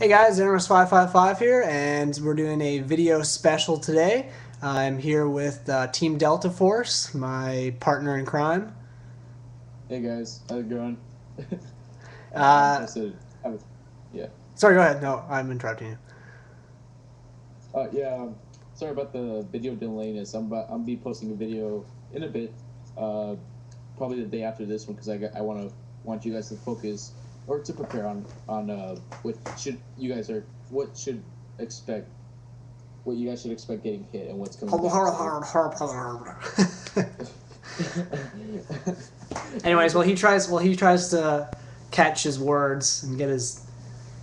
Hey guys, Interest555 here, and we're doing a video special today. I'm here with Team Delta Force, my partner in crime. Hey guys, how's it going? Uh, yeah. Sorry, go ahead. No, I'm interrupting you. Yeah. Sorry about the video delayness. I'm be posting a video in a bit. Probably the day after this one because I want you guys to focus or to prepare on what should expect what you guys should expect getting hit and what's coming. Anyways, he tries to catch his words and get his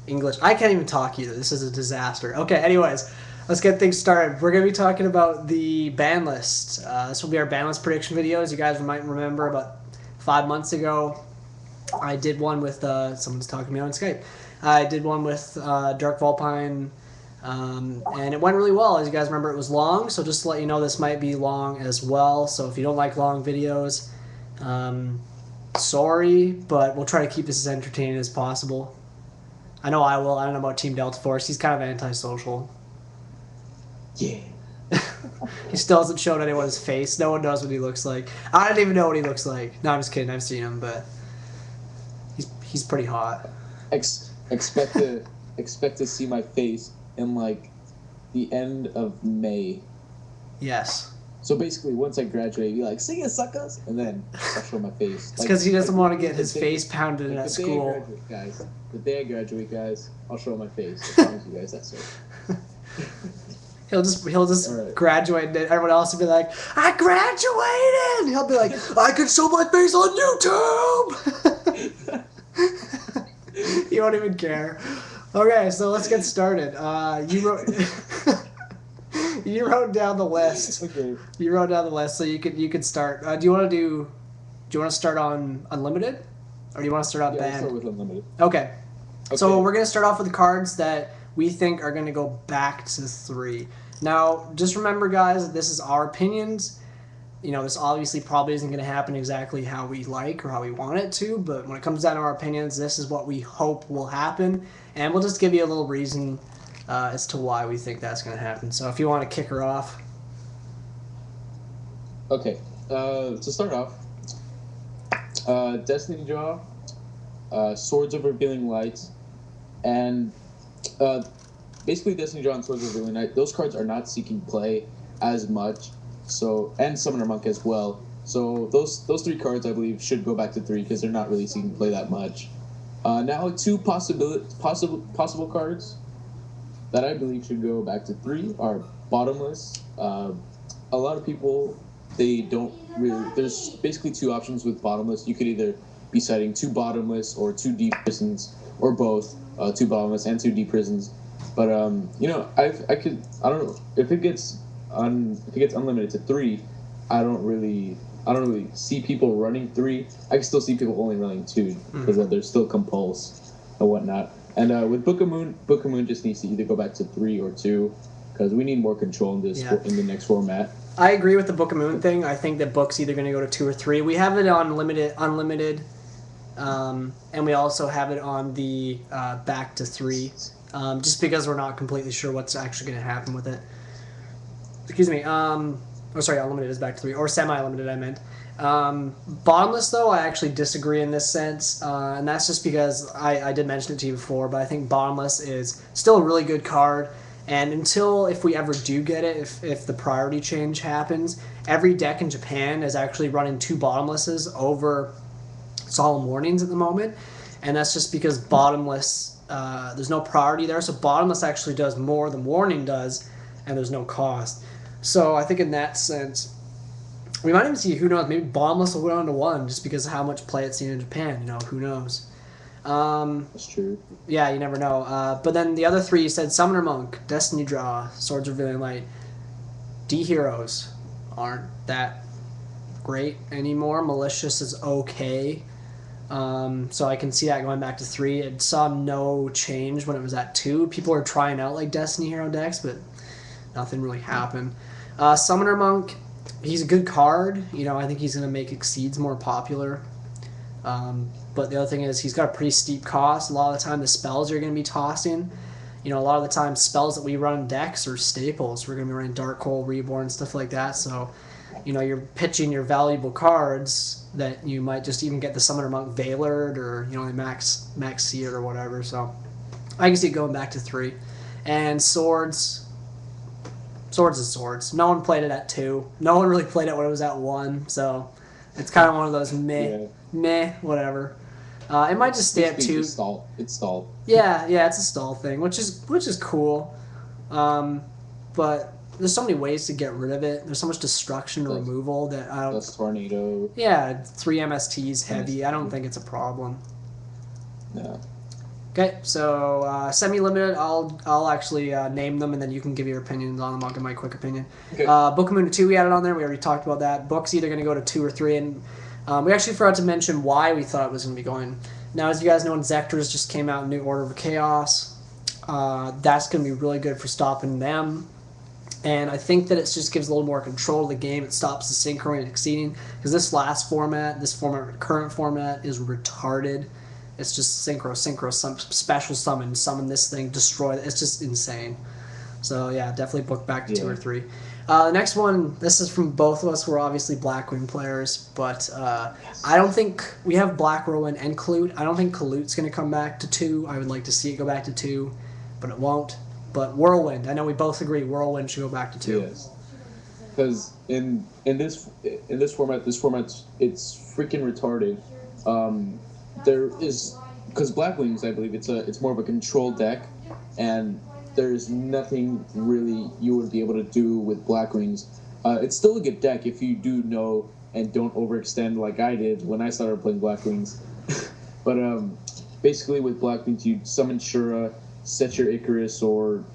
English. I can't even talk either. This is a disaster. Okay, anyways, let's get things started. We're going to be talking about the ban list. This will be our ban list prediction video. As you guys might remember, about 5 months ago, I did one with, someone's talking to me on Skype. I did one with Dark Vulpine, and it went really well. As you guys remember, it was long, so just to let you know, this might be long as well. So if you don't like long videos, sorry, but we'll try to keep this as entertaining as possible. I know I will. I don't know about Team Delta Force. He's kind of antisocial. Yeah. He still hasn't shown anyone his face. No one knows what he looks like. I don't even know what he looks like. No, I'm just kidding. I've seen him, but he's pretty hot. Expect to see my face in like the end of May. Yes. So basically, once I graduate, be like, "See ya, suckers," and then I'll show my face. It's because he doesn't want to get his face pounded at school. The day I graduate, guys, I'll show my face. I promise you guys that's it. He'll just right. graduate, and everyone else will be like, "I graduated!" And he'll be like, "I can show my face on YouTube!" You won't even care. Okay, so let's get started. You wrote down the list. Okay. You wrote down the list, so you could start. Do you want to start on unlimited, or do you want to start on banned? Let's start with unlimited. Okay. So we're gonna start off with the cards that we think are gonna go back to 3. Now, just remember, guys, this is our opinions. You know, this obviously probably isn't going to happen exactly how we like or how we want it to, but when it comes down to our opinions, this is what we hope will happen, and we'll just give you a little reason as to why we think that's going to happen. So if you want to kick her off. Okay, to start off, Destiny Draw, Swords of Revealing Light, and basically Destiny Draw and Swords of Revealing Light, those cards are not seeking play as much. So, and Summoner Monk as well. So those 3 cards, I believe, should go back to 3 because they're not really seeking play that much. Now, 2 possible cards that I believe should go back to 3 are Bottomless. A lot of people, they don't really... There's basically 2 options with Bottomless. You could either be citing 2 Bottomless or 2 Deep Prisons, or both, 2 Bottomless and 2 Deep Prisons. But, you know, I don't know, if it gets unlimited to 3, I don't really see people running 3. I can still see people only running 2 because there's still compulse and whatnot. And with Book of Moon just needs to either go back to 3 or 2 because we need more control in this in the next format. I agree with the Book of Moon thing. I think that Book's either going to go to 2 or 3. We have it on unlimited, and we also have it on the back to 3, just because we're not completely sure what's actually going to happen with it. Excuse me. Unlimited is back to 3, or semi-limited, I meant. Bottomless, though, I actually disagree in this sense, and that's just because I did mention it to you before, but I think Bottomless is still a really good card, and if we ever do get it, if the priority change happens, every deck in Japan is actually running 2 Bottomlesses over Solemn Warnings at the moment, and that's just because Bottomless, there's no priority there, so Bottomless actually does more than Warning does, and there's no cost. So I think in that sense, we might even see, who knows, maybe Bottomless will go down to 1 just because of how much play it's seen in Japan. You know, who knows? That's true. Yeah, you never know. But then the other 3, you said Summoner Monk, Destiny Draw, Swords of Revealing Light. D-Heroes aren't that great anymore. Malicious is okay. So I can see that going back to 3. It saw no change when it was at 2. People were trying out like Destiny Hero decks, but nothing really happened. Summoner Monk, he's a good card. You know, I think he's going to make Exceeds more popular. But the other thing is he's got a pretty steep cost. A lot of the time the spells you're going to be tossing, a lot of the time spells that we run in decks are staples. We're going to be running Dark Hole, Reborn, stuff like that. So, you're pitching your valuable cards that you might just even get the Summoner Monk Veilered or, the Max Seer or whatever. So I can see it going back to 3. And Swords is Swords. No one played it at 2. No one really played it when it was at 1. So it's kind of one of those meh, whatever. It might just stay at 2. It's stalled. Yeah, it's a stall thing, which is cool. But there's so many ways to get rid of it. There's so much destruction and removal that I don't. Plus tornado. Yeah, 3 MSTs heavy. I don't think it's a problem. No. Okay, so semi-limited. I'll actually name them, and then you can give your opinions on them. I'll give my quick opinion. Okay. Book of Moon 2 we added on there. We already talked about that. Book's either going to go to 2 or 3, and we actually forgot to mention why we thought it was going to be going. Now, as you guys know, Inzectors just came out in New Order of Chaos. That's going to be really good for stopping them. And I think that it just gives a little more control to the game. It stops the synchro and exceeding. Because this current format is retarded. It's just synchro, special summon this thing, destroy it. It's just insane. So yeah, definitely book back to 2 or 3. The next one, this is from both of us. We're obviously Blackwing players, but I don't think we have Black Whirlwind and Kalute. I don't think Kalute's going to come back to 2. I would like to see it go back to 2, but it won't. But Whirlwind, I know we both agree Whirlwind should go back to 2. Yes. Because in this format, it's freaking retarded. There is, because Blackwings, I believe it's more of a control deck, and there's nothing really you would be able to do with Blackwings. It's still a good deck if you do know and don't overextend like I did when I started playing Blackwings. But basically with Blackwings, you summon Shura, set your Icarus, and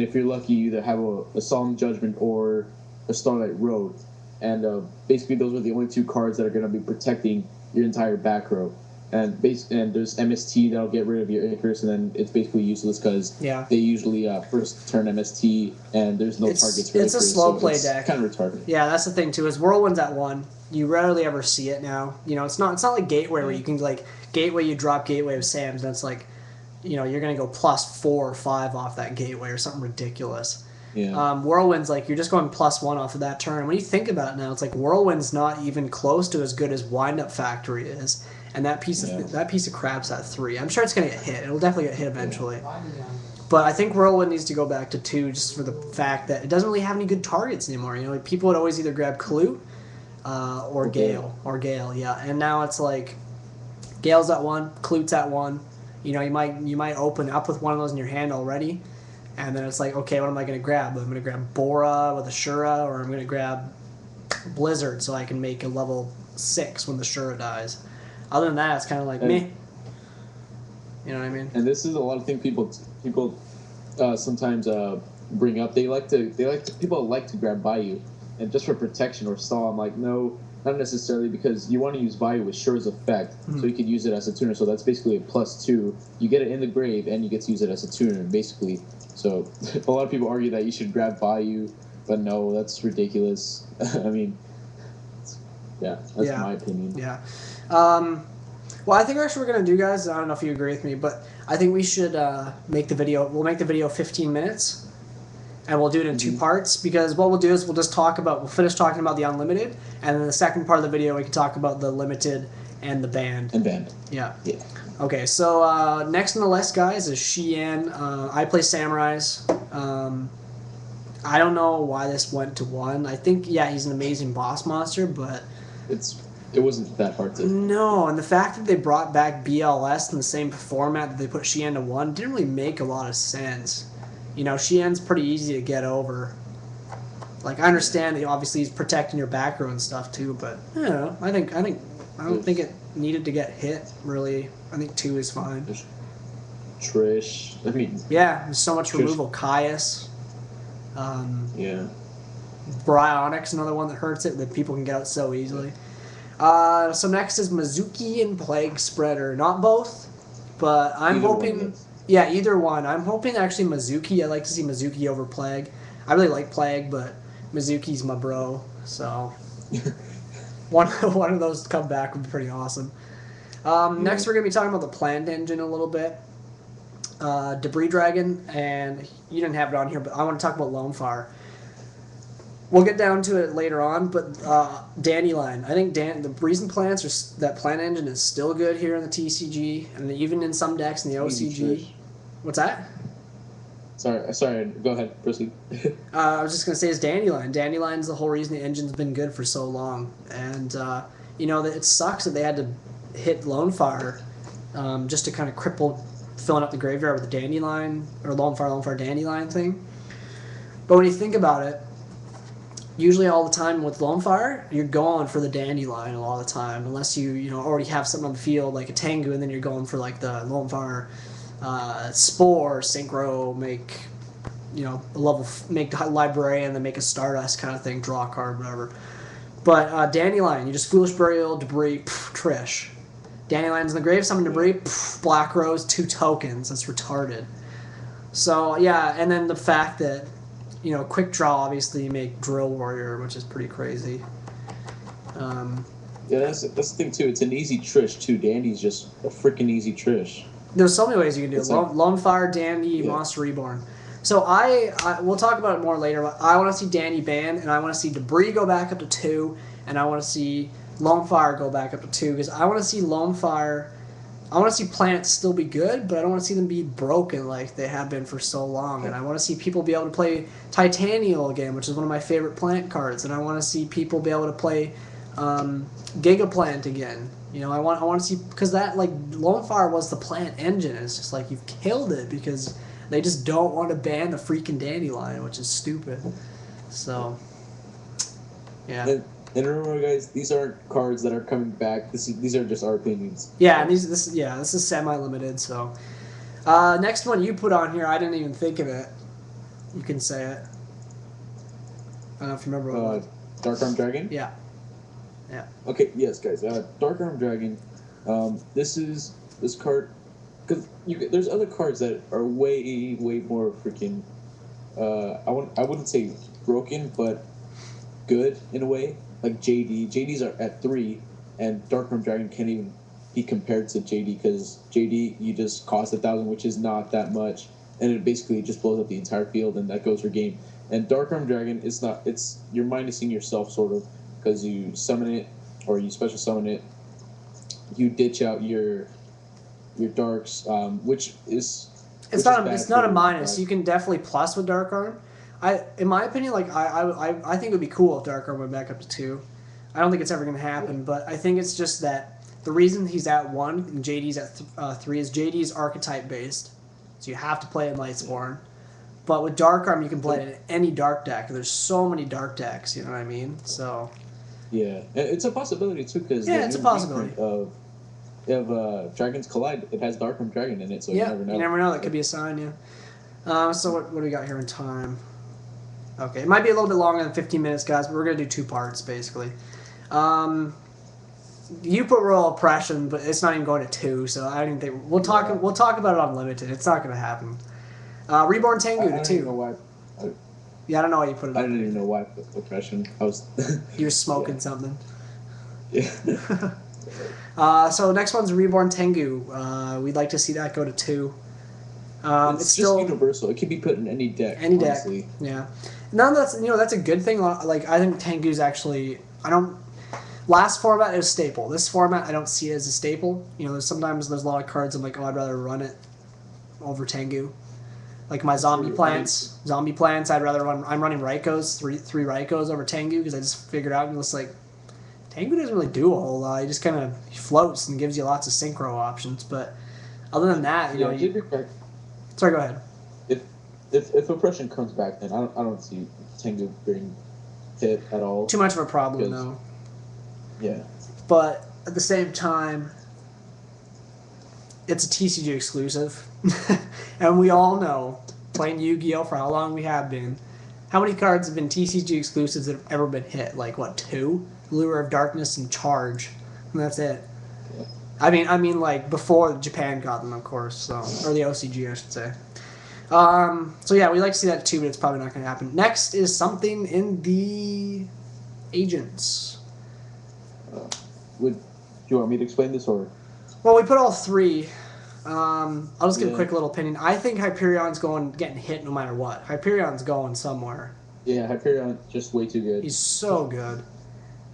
if you're lucky, you either have a Solemn Judgment or a Starlight Road. And basically those are the only 2 cards that are going to be protecting your entire back row. And there's MST that'll get rid of your Icarus, and then it's basically useless because they usually first turn MST, and there's no targets for Icarus. It's a slow play deck. Kind of retarded. Yeah, that's the thing too. Is Whirlwind's at 1. You rarely ever see it now. It's not like Gateway where you can Gateway, you drop Gateway of Sam's, and it's like, you're gonna go plus 4 or 5 off that Gateway or something ridiculous. Yeah. Whirlwind's like you're just going plus 1 off of that turn. When you think about it now, it's like Whirlwind's not even close to as good as Wind Up Factory is. And that piece of crap's at 3. I'm sure it's going to get hit. It'll definitely get hit eventually. But I think Whirlwind needs to go back to 2 just for the fact that it doesn't really have any good targets anymore. People would always either grab Kalute or Gale. Yeah. And now it's like Gale's at 1, Kalute's at 1. You might open up with one of those in your hand already. And then it's like, okay, what am I going to grab? I'm going to grab Bora with a Shura, or I'm going to grab Blizzard so I can make a level 6 when the Shura dies. Other than that, it's kind of like meh. You know what I mean? And this is a lot of things people sometimes bring up. People like to grab Bayou, and just for protection or stall. I'm like, no, not necessarily, because you want to use Bayou with Shura's effect, so you could use it as a tuner. So that's basically a +2. You get it in the grave, and you get to use it as a tuner, basically. So a lot of people argue that you should grab Bayou, but no, that's ridiculous. I mean, that's my opinion. Yeah. Well, I think actually we're going to do, guys, I don't know if you agree with me, but I think we should make the video, we'll make the video 15 minutes, and we'll do it in 2 parts, because what we'll do is we'll finish talking about the Unlimited, and then the second part of the video we can talk about the Limited and the Banned. Yeah. Okay, so next on the list, guys, is Xian. I play Samurais. I don't know why this went to 1. I think, he's an amazing boss monster, but it wasn't that hard to... No, and the fact that they brought back BLS in the same format that they put Xian to 1 didn't really make a lot of sense. Xian's pretty easy to get over. Like, I understand that obviously he's protecting your back row and stuff too, but I don't know. I don't think it needed to get hit, really. I think 2 is fine. Trish. I mean... Yeah, there's so much removal. Caius. Bryonics, another one that hurts it, that people can get out so easily. So next is Mizuki and Plague Spreader. Not both, but I'm hoping... Yeah, either one. I'm hoping actually Mizuki. I'd like to see Mizuki over Plague. I really like Plague, but Mizuki's my bro, so... one of those to come back would be pretty awesome. Next, we're going to be talking about the planned engine a little bit. Debris Dragon, and you didn't have it on here, but I want to talk about Lone Fire. We'll get down to it later on, but Dandelion. I think the reason that plant engine is still good here in the TCG, and even in some decks in the OCG. What's that? Sorry. Go ahead. Proceed. I was just going to say is Dandelion. Dandelion's the whole reason the engine's been good for so long. And, it sucks that they had to hit Lone Fire just to kind of cripple filling up the graveyard with the Dandelion, or Lone Fire, Dandelion thing. But when you think about it, usually all the time with Lone Fire, you're going for the Dandelion a lot of the time, unless you already have something on the field like a Tengu, and then you're going for like the Lone Fire Spore, Synchro, make Librarian, then make a Stardust kind of thing, draw a card, whatever. But Dandelion, you just Foolish Burial, Debris, Trish. Dandelion's in the grave, summon Debris, Black Rose, 2 tokens. That's retarded. So, yeah, and then the fact that, Quick Draw, obviously, you make Drill Warrior, which is pretty crazy. Yeah, that's the thing, too. It's an easy Trish, too. Dandy's just a freaking easy Trish. There's so many ways you can do it. Lone Fire, Dandy, Monster Reborn. So we'll talk about it more later, but I want to see Dandy banned, and I want to see Debris go back up to 2, and I want to see Lone Fire go back up to 2, because I want to see Lone Fire, I want to see planets still be good, but I don't want to see them be broken like they have been for so long, and I want to see people be able to play Titanial again, which is one of my favorite plant cards, and I want to see people be able to play Gigaplant again. I want to see, because that, like, Lone Fire was the plant engine. It's just like, you've killed it, because they just don't want to ban the freaking Dandelion, which is stupid. So, yeah. And remember, guys, these aren't cards that are coming back. These are just our opinions. Yeah, and this is semi-limited. So, next one you put on here, I didn't even think of it. You can say it. I don't know if you remember what it was. Dark Arm Dragon. Yeah. Yeah. Okay. Yes, guys. Dark Arm Dragon. This card, because there's other cards that are way more freaking. I wouldn't say broken, but good in a way. Like JD. JDs are at 3, and Dark Arm Dragon can't even be compared to JD, because JD, you just cost 1,000, which is not that much, and it basically just blows up the entire field, and that goes for game. And Dark Arm Dragon, you're minusing yourself, sort of, because you summon it, or you special summon it, you ditch out your darks, which is... It's not a minus. You can definitely plus with Dark Arm. In my opinion, like I think it would be cool if Dark Arm went back up to 2. I don't think it's ever going to happen, but I think it's just that the reason he's at 1 and JD's at 3 is JD's archetype based, so you have to play in Lightsworn. But with Dark Arm, you can play it in any dark deck. There's so many dark decks, you know what I mean? So yeah, it's a possibility too, because it's a possibility of Dragons Collide. It has Dark Arm Dragon in it, so you never know. You never know. That could be a sign. Yeah. So what do we got here in time? Okay, it might be a little bit longer than 15 minutes, guys, but we're going to do 2 parts, basically. You put Royal Oppression, but it's not even going to 2, so I don't even think... We'll talk about it on Limited. It's not going to happen. Reborn Tengu to 2. I don't even know why. I don't know why you put it I didn't even know why Oppression. I was... You were smoking something. Yeah. So next one's Reborn Tengu. We'd like to see that go to 2. It's just still universal. It can be put in any deck. Any honestly. Deck, yeah. Now that's a good thing. Like, I think Tengu's actually, last format is staple. This format I don't see it as a staple. Sometimes there's a lot of cards I'm like, I'd rather run it over Tengu. Like my zombie plants, I'd rather run. I'm running Raikos, three Raikos over Tengu, because I just figured out and it's like, Tengu doesn't really do a whole lot. He just kind of floats and gives you lots of synchro options. But other than that, Sorry, go ahead. If Oppression comes back, then I don't see Tengu being hit at all. Too much of a problem, though. Yeah. But at the same time, it's a TCG exclusive. And we all know, playing Yu-Gi-Oh! For how long we have been, how many cards have been TCG exclusives that have ever been hit? Like, what, 2? Lure of Darkness and Charge. And that's it. Yeah. I mean, like, before Japan got them, of course, so, or the OCG, I should say. So yeah, we like to see that too, but it's probably not going to happen. Next is something in the Agents. Do you want me to explain this, or? Well, we put all three. I'll just give a Yeah. quick little opinion. I think Hyperion's getting hit no matter what. Hyperion's going somewhere. Yeah, Hyperion just way too good. He's so good.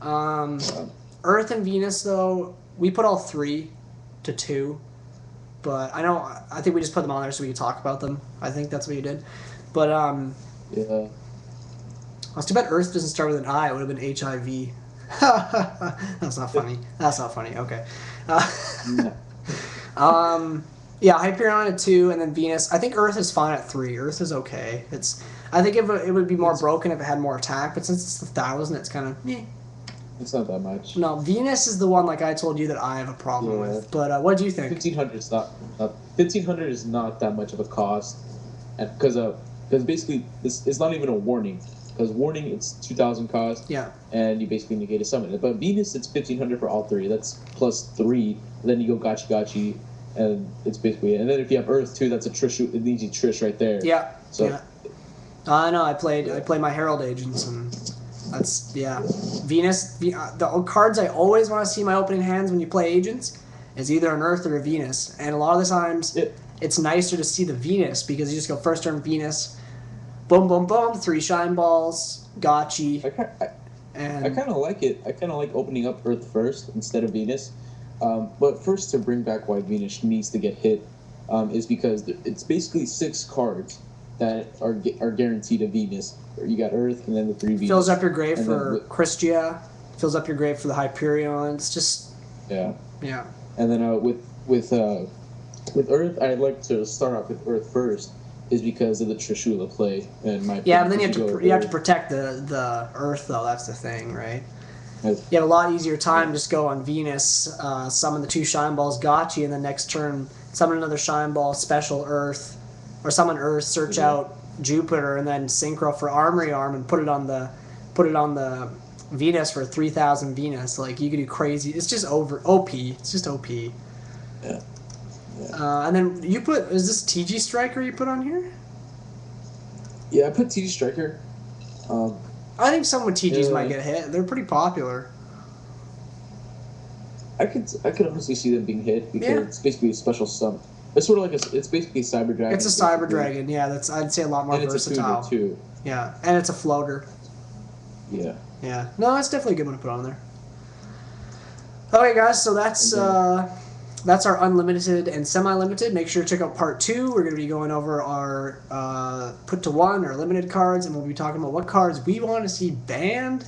Um, Earth and Venus, though, we put all three to 2. But I think we just put them on there so we could talk about them. I think that's what you did. But, yeah. it's too bad Earth doesn't start with an I. It would have been HIV. That's not funny. That's not funny. Okay. Yeah, Hyperion at 2, and then Venus. I think Earth is fine at 3. Earth is okay. I think it would be more broken if it had more attack, but since it's 1,000, it's kind of It's not that much. No, Venus is the one like I told you that I have a problem with. But what do you think? 1,500 is not 1,500 is not that much of a cost, and because basically this is not even a warning. Because warning, it's 2,000 cost. Yeah. And you basically negate a summon. But Venus, it's 1,500 for all 3. That's plus 3. Then you go Gachi, and it's basically it. And then if you have Earth too, that's a Trish. It needs you Trish right there. Yeah. So. Yeah. I know. I played my Herald Agents, and that's Venus. The cards I always want to see in my opening hands when you play Agents is either an Earth or a Venus, and a lot of the times it's nicer to see the Venus because you just go first turn Venus, boom, boom, boom, 3 Shine Balls, Gachi. I kind of like it. I kind of like opening up Earth first instead of Venus. But first, to bring back why Venus needs to get hit is because it's basically 6 cards that are guaranteed to Venus. You got Earth and then the 3 Venus. Fills up your grave for Christia. Fills up your grave for the Hyperion. It's just yeah. And then with Earth, I'd like to start off with Earth first, is because of the Trishula play and my. Yeah, but then you have to protect the Earth though. That's the thing, right? You have a lot easier time just go on Venus, summon the 2 Shine Balls, Gachi, and then next turn summon another Shine Ball, special Earth, or summon Earth, search out Jupiter, and then Synchro for Armory Arm and put it on the Venus for 3,000 Venus. Like you could do crazy. It's just OP. It's just OP. Yeah. And then is this TG Striker you put on here? Yeah, I put TG Striker. I think some with TGs might get hit. They're pretty popular. I could honestly see them being hit because it's basically a special summon. It's sort of like it's basically Cyber Dragon. It's a Cyber Dragon, yeah. I'd say a lot more and versatile. It's a tuner too. Yeah, and it's a floater. Yeah. Yeah. No, it's definitely a good one to put on there. Okay, guys. So that's our unlimited and semi-limited. Make sure to check out part 2. We're going to be going over our put to 1 or limited cards, and we'll be talking about what cards we want to see banned.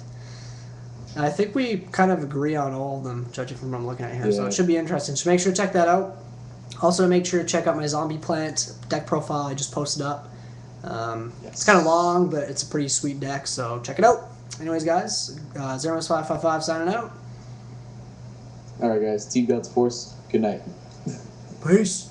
And I think we kind of agree on all of them, judging from what I'm looking at here. So it should be interesting. So make sure to check that out. Also, make sure to check out my Zombie Plant deck profile I just posted up. It's kind of long, but it's a pretty sweet deck, so check it out. Anyways, guys, Zeromus555 signing out. All right, guys. TeamDeltaForce. Good night. Peace.